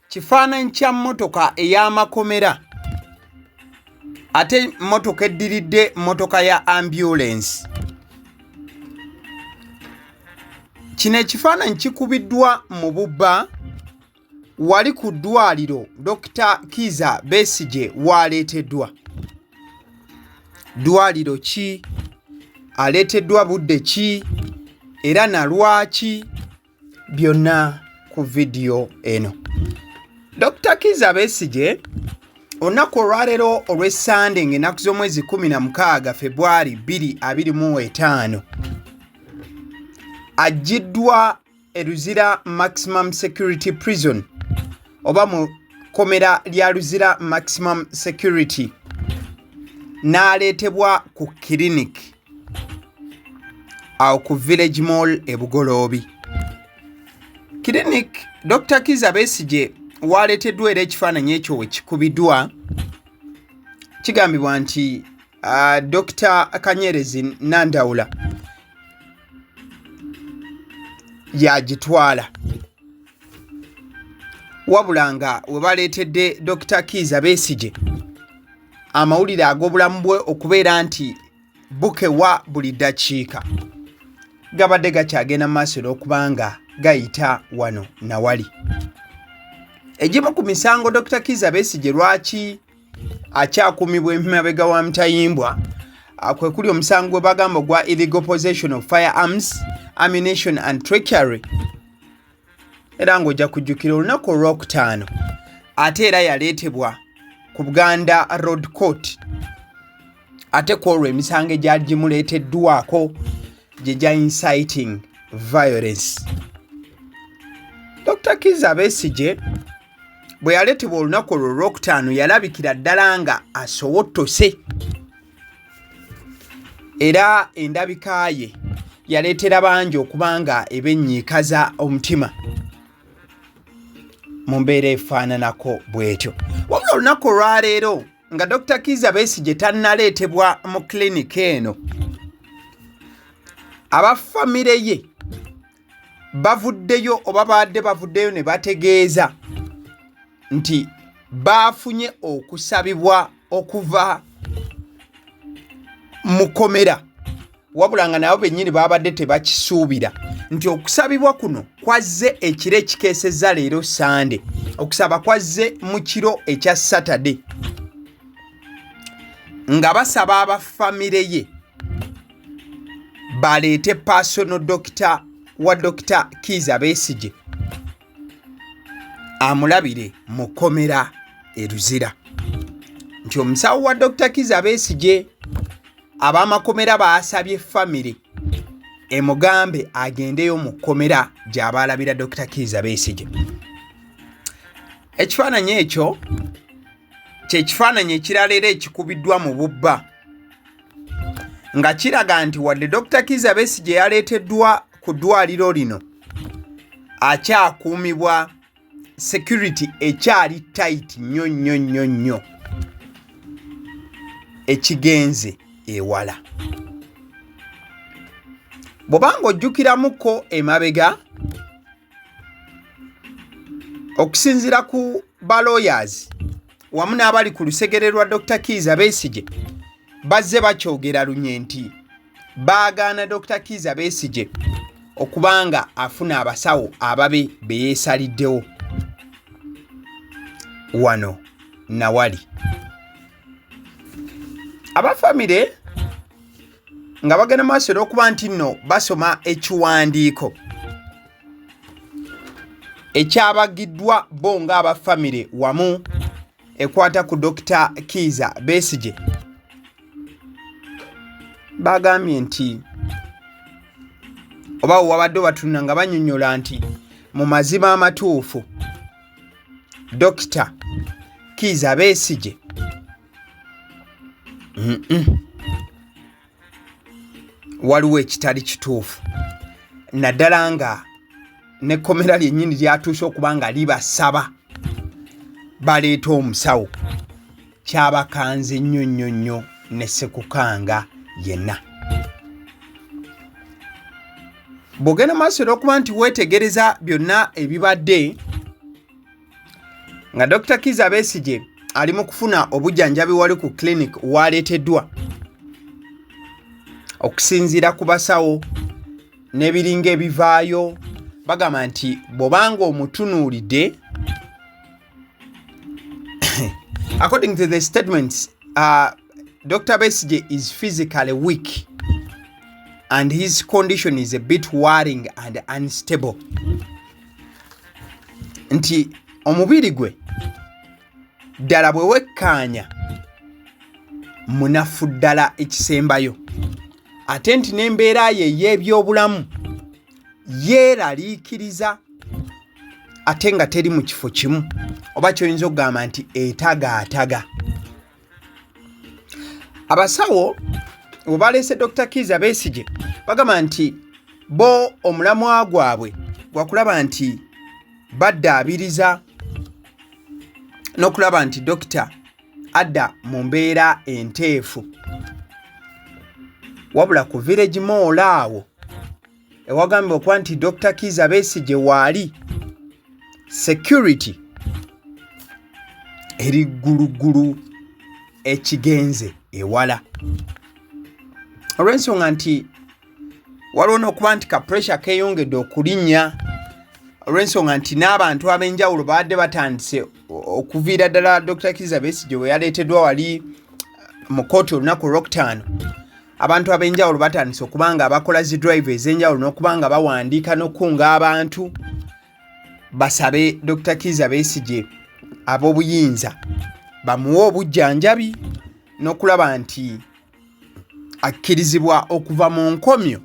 Kifaananyi kya mmotoka ey'amakomera ate mmotoka eddiridde mmotoka ya ambulance. Kino ekifaananyi kikubiddwa mu Bubba wali ku ddwaliro Dr. Kizza Besigye w'aleeteddwa. Ddwaliro ki? Aleeteddwa budde ki? Era na lwaki? Byonna ku vidiyo eno. Dr. Kizza Besigye olunaku olwaleero olw'Essande ng'ennaku z'omwezi 16 Februari 2025 aggiddwa e Luzira Maximum Security Prison oba mu kkomera lya Luzira Maximum Security n'aleetebwa ku clinic awo ku Village Mall e Bugoloobi. Clinic Dr. Kizza Besigye waleeteddwa era ekifaananyi ekyo we kikubiddwa kigambibwa nti Dr. Kanyerezi Nandawula yagitwala, wabula nga we baleetedde Dr. Kizza Besigye amawulire ag'obulamu bwe okubeera nti bukewa buli ddakiika gabadde gakyagenda mu maaso olw'okubanga gayita wano na wali. Egimu ku misango Dr. Kizza Besigye lwaki akyakuumibwa emabega wa mutayimbwa kwe kuli omusango gwe bagamba gwa illegal possession of firearms, ammunition and treachery. Era ng'ojja kujjukira olunaku olwokutaano ate era yaleetebwa ku Buganda Road Court ate ku olwo emisango egyali gimuleeteddwako gye gya inciting violence. Dr. Kizza Besigye bwe yaleetebwa olunaku olwo olwokutaano yalabikira ddala nga asowottose era endabika ye yaleetera bangi okuba nga ebenyiikaza omutima mu mbeera efaananako bw'etyo. Wabula olunaku olwaleero nga Dr. Kizza Besigye tannaleetebwa mu klinika eno, abafamire ye bavuddeyo oba baadde bavuddeyo ne bategeeza nti baafunye okusabibwa okuva mu kkomera, wabula nga nabo bennyini babadde tebakisuubira nti okusabibwa kuno kwazze ekiro ekikeesezza leero Sande, okusaba kwazze mu kiro ekya Saturday, nga basaba abafamire ye baleete personal doctor wa Dr. Kizza Besigye amulabire mu kkomera e Luzira. Nti omusawo wa Dr. Kizza Besigye ab'amakomera baasabye famire emugambe agendeyo mu kkomera gy'abaalabira Dr. Kizza Besigye. Ekifaananyi ekyo kye kifaananyi ekirala era ekikubiddwa mu Bubba nga kiraga nti wadde Dr. Kizza Besigye yaleeteddwa ku ddwaliro lino akyakuumibwa security ekyali tight nnyo ekigenze ewala. Bw'obanga ojjukiramuko emabega okusinziira ku balawyers wamu n'abali ku lusegere lwa Dr. Kizza Besigye bazze bakyogera lunye nti baagaana Dr. Kizza Besigye okubanga afuna abasawo ababe be yeesaliddewo wano na wali. Abafamire nga bagenda maaso n'okuba nti nno basoma ekiwandiiko ekyabagiddwa bo ng'abafamire wamu ekwata ku Dr. Kizza Besigye, bagambye nti oba wabadde batunula nga banyonnyola nti mu mazima amatuufu Dr. Kizza Besigye waliwo ekitali kituufu, naddala nga n'ekkomera lyennyini lyatuuse okuba nga libasaba baleeta omusawo, kyabakanze nnyo ne Ssekukanga yenna. bw'ogenda maaso n'okuba nti weetegereza byonna ebibadde nga Dr. Kizza Besigye ali mu kufuna obujjanjabi wali ku clinic waleeteddwa okusinziira ku basawo n'ebiringa ebivaayo bagamba nti bw'obanga omutunuulidde according to the statements Dr. Besigye is physically weak and his condition is a bit worrying and unstable. Nti omubiri gwe ddala bwe wekkaanya munafu ddala ekisembayo ate nti n'embeera ye y'ebyobulamu yeeraliikiriza ate nga teri mu kifo kimu oba kyoyinza okugamba nti etagaataga. Abasawo bwe baleese Dr. Kizza Besigye bagamba nti bo omulamwa gwabwe gwakulaba nti baddaabiriza n'okulaba nti dokita adda mu mbeera enteefu. Wabula ku village mall awo ewagambibwa okuba nti Dr. Kizza Besigye waali security eri ggulugulu ekigenze ewala olw'ensonga nti waliwo n'okuba nti ka pressure keeyongedde okulinnya olw'ensonga nti n'abantu ab'enjawulo baadde batandise okuviira ddala Dr. Kizza Besigye we yaleeteddwa wali mu kooti olunaku olwokutaano. Abantu ab'enjawulo batandise okuba nga abakola zi drive ez'enjawulo n'okuba nga bawandiika n'okukunga abantu basabe Dr. Kizza Besigye ab'obuyinza bamuwe obujjanjabi n'okulaba nti akkirizibwa okuva mu nkomyo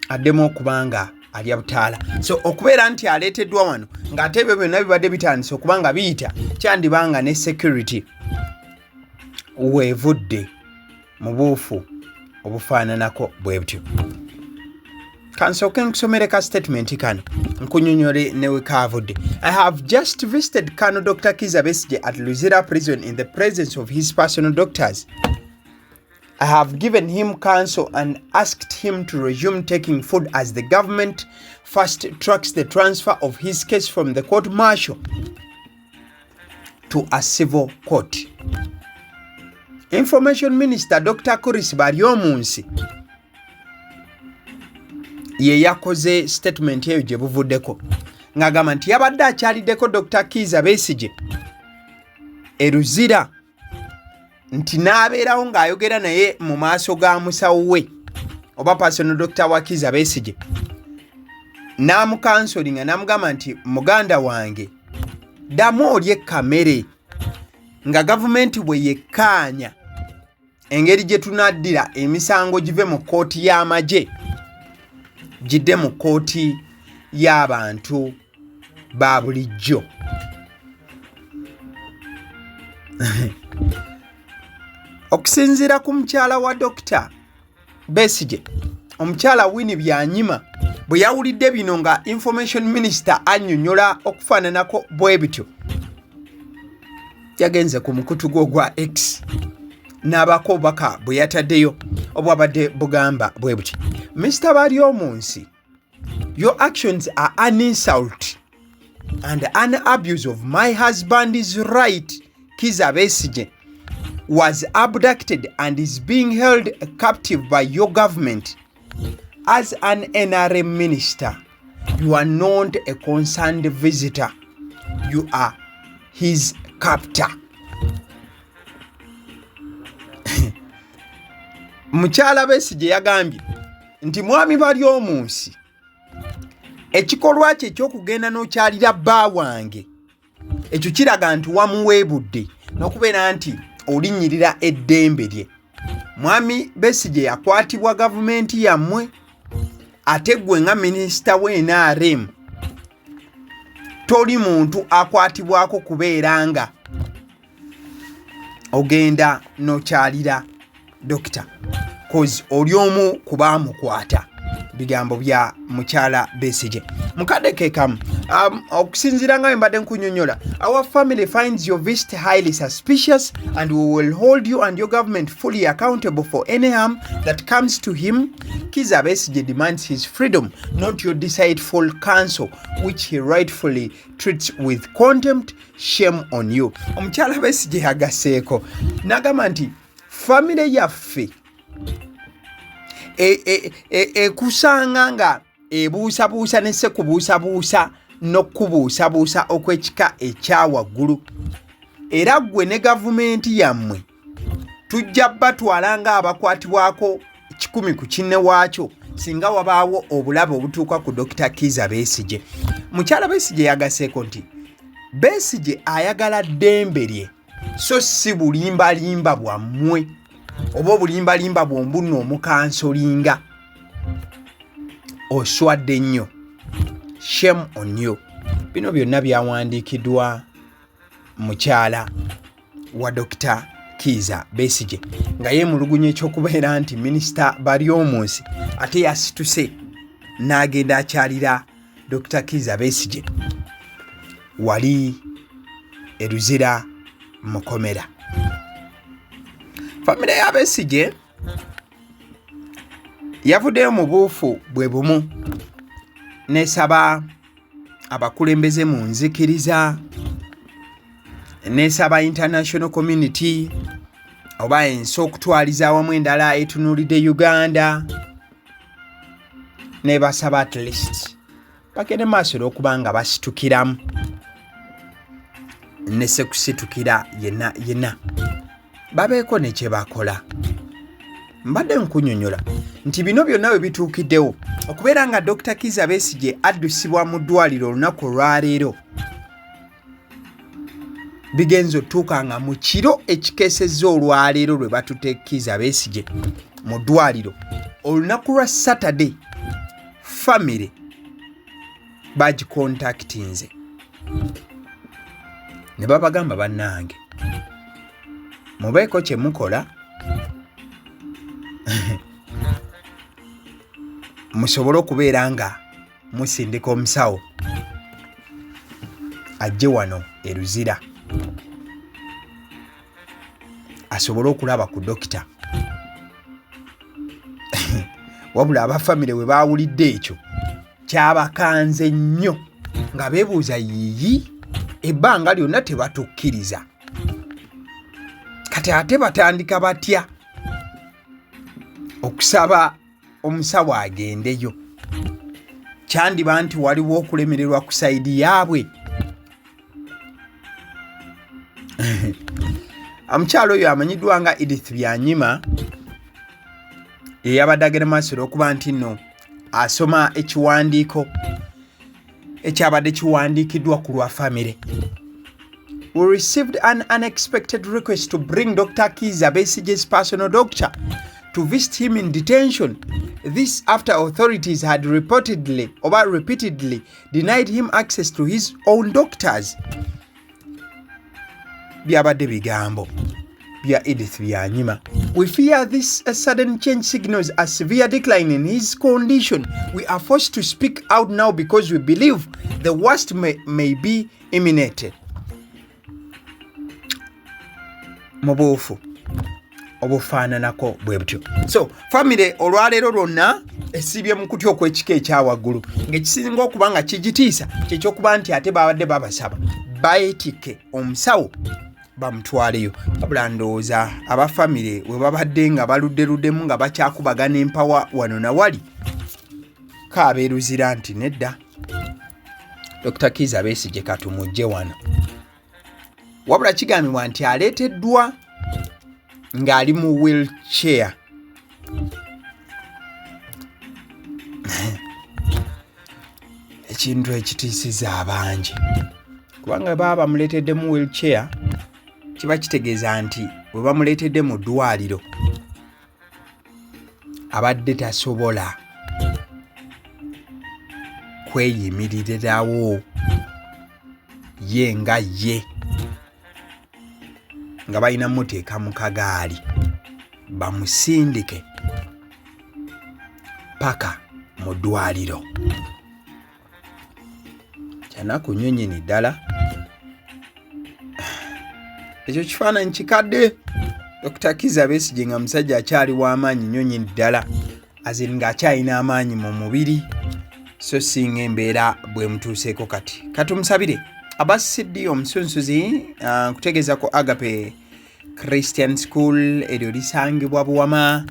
addemu okuba nga alya butaala. So okubeera nti aleeteddwa wano ng'ate ebyo byonna bibadde bitandise okuba nga biyita kyandibanga ne security weevudde mu buufu obufaananako bwe butyo. Kansooke nkusomere ka statement kano nkunyonyole ne we kaavudde. I have just visited Colonel Dr. Kizza Besigye at Luzira prison in the presence of his personal doctors. I have given him counsel and asked him to resume taking food as the government fast tracks the transfer of his case from the court martial to a civil court. Information Minister Dr. Kuris Baryomunsi ye yakoze statement eyo gye buvuddeko ng'agamba nti yabadde akyaliddeko Dr. Kizza Besigye Luzira nti n'abeerawo ng'ayogera naye mu maaso ga musawo we oba personal doctor wa Kizza Besigye n'amukansolinga n'amugamba nti muganda wange ddamu olye kamere nga gavumenti bwe yekkaanya engeri gye tunaddira emisango give mu kooti y'amagye gidde mu kooti y'abantu ba bulijjo. Okusinziira ku mukyala wa Dr. Besigye omukyala Winnie Byanyima bwe yawulidde bino nga Information Minister annyonnyola okufaananako bwe bityo yagenze ku mukutu gwo gwa X n'abako obubaka bwe yataddeyo obwabadde bugamba bwe buti. Mr. Baryomunsi, your actions are an insult and an abuse of my husband's right. Kizza Besigye was abducted and is being held captive by your government. As an NRM minister, you are not a concerned visitor. You are his captor. Mukyala Besigye yagambye nti mwami Baryomunsi ekikolwa kye eky'okugenda n'okyalira bba wange ekyo kiraga nti wamuweebudde n'okubeera nti olinnyirira eddembe lye. Mwami Besigye yakwatibwa gavumenti yammwe ate gwe nga minisita w'NRM toli muntu akwatibwako kubeera nga ogenda n'okyalira dokita cause oli omu ku baamukwata bigambo bya mukyala Besigye. Mukadde ke kamu okusinziira nga mbadde nkunyonyola, our family finds your visit highly suspicious and we will hold you and your government fully accountable for any harm that comes to him. Kizza Besigye demands his freedom, not your deceitful counsel, which he rightfully treats with contempt. Shame on you. Omukyala Besigye yagaseeko n'agamba nti family yaffe kusanga nga ebuusabuusa ne sekubuusabuusa n'okubuusabuusa okw'ekika ekyawaggulu, era ggwe ne gavumenti yammwe tujja batwala nga abakwatibwako 10 ku kinne waakyo singa wabaawo obulabe obutuuka ku Dr. Kizza Besigye. Mukyala Besigye yagaseeko nti Besigye ayagala ddembe lye so si bulimbalimba bwammwe oba obulimbalimba bw'ombuno omukansolinga. Oswadde nnyo. Shame on you. Bino byonna byawandiikiddwa mukyala wa Dr. Kizza Besigye nga yeemulugunya ekyokubeera nti minisita Baryomunsi ate yasituse n'agenda akyalira Dr. Kizza Besigye wali eruzira mukomera. Famire ya Besigye yavuddeyo mu buufu bwe bumu n'esaba abakulembeze mu nzikiriza, n'esaba international community oba ensi okutwaliza awamu endala etunuulidde Uganda, n'ebasaba at least bagende maaso olw'okuba nga basitukiramu ne sekusitukira yenna babeeko ne kye bakola. Mbadde nkunyonyola nti bino byonna bwe bituukiddewo okubeera nga Dr. Kizza Besigye addusibwa mu ddwaliro olunaku olwaleero, bigenzo otuuka nga mu kiro ekikeesezza olwaleero lwe batutte Kizza Besigye mu ddwaliro olunaku lwa Saturday, family bagikontaktinze ne babagamba bannange mubeeko kye mukola musobole okubeera nga musindika omusawo ajje wano eruzira asobole okulaba ku dokita. Wabula abafamile we baawulidde ekyo kyabakanze nnyo nga beebuuza yiyi ebbanga lyonna tebatukkiriza kati ate batandika batya okusaba omusawo agendeyo. Kyandiba nti waliwo okulemererwa ku sayidi yaabwe. Omukyalo oyo amanyiddwa nga Edith Byanyima eyabadde agenda maaso olw'okuba nti nno asoma ekiwandiiko ekyabadde kiwandiikiddwa ku lwa famire. We received an unexpected request to bring Dr. Kizza Besigye's personal doctor to visit him in detention. This after authorities had repeatedly denied him access to his own doctors. Byabadde bigambo bya Edith Byanyima. We fear this sudden change signals a severe decline in his condition. We are forced to speak out now because we believe the worst may be imminent. Mubuufu obufaananako bwe butyo. So family olwaleero lwonna esibye mu kutya okw'ekika ekyawaggulu ng'ekisinga okuba nga kigitiisa kyekyokuba nti ate babadde babasaba bayetike omusawo bamutwaleyo. Wabula ndowooza abafamile we babadde nga baludderuddemu nga bakyakubagana empawa wano na wali kaabeeruzira nti nedda Dr. Kizza Besigye katumujje wano. Wabula kigambibwa nti aleeteddwa ng'ali mu wheelchair. Ekintu ekitiisiza abangi kubanga baba bamuleetedde mu wheelchair kiba kitegeeza nti bwe bamuleetedde mu ddwaliro abadde tasobola kweyimiririrawo ye nga ye nga balina muteeka mu kagaali bamusindike paka mu ddwaliro. Kyanaku nnyo nnyini ddala. Ekyo kifaananyi kikadde. Dr. Kizza Besigye nga musajja akyali w'amaanyi nnyo nnyini ddala. Aziri ng'akyalina amaanyi mu mubiri. So singa embeera bwe mutuuseeko kati. Katumusabire. Abasidi omusunsuzi kutegeeza ko Agape Christian School eryo lisangibwa Buwama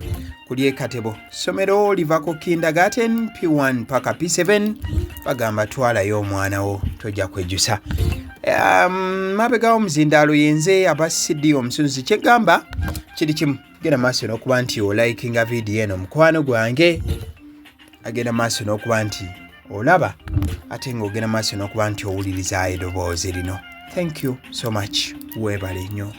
kuli e Katebo. Somero livako kindergarten P1 paka P7 bagamba twalayo omwana wo tojja kwejjusa. Mabega omuzindaalo yenze Abasidi omusunsuzi kyegamba kiri kimu. Genda maaso n'okuba nti olikinga vidiyo eno mukwano gwange. Agenda maaso n'okuba nti olaba ate ng'ogenda maaso n'okuba nti owuliriza eddoboozi lino. Thank you so much. Weebale nnyo.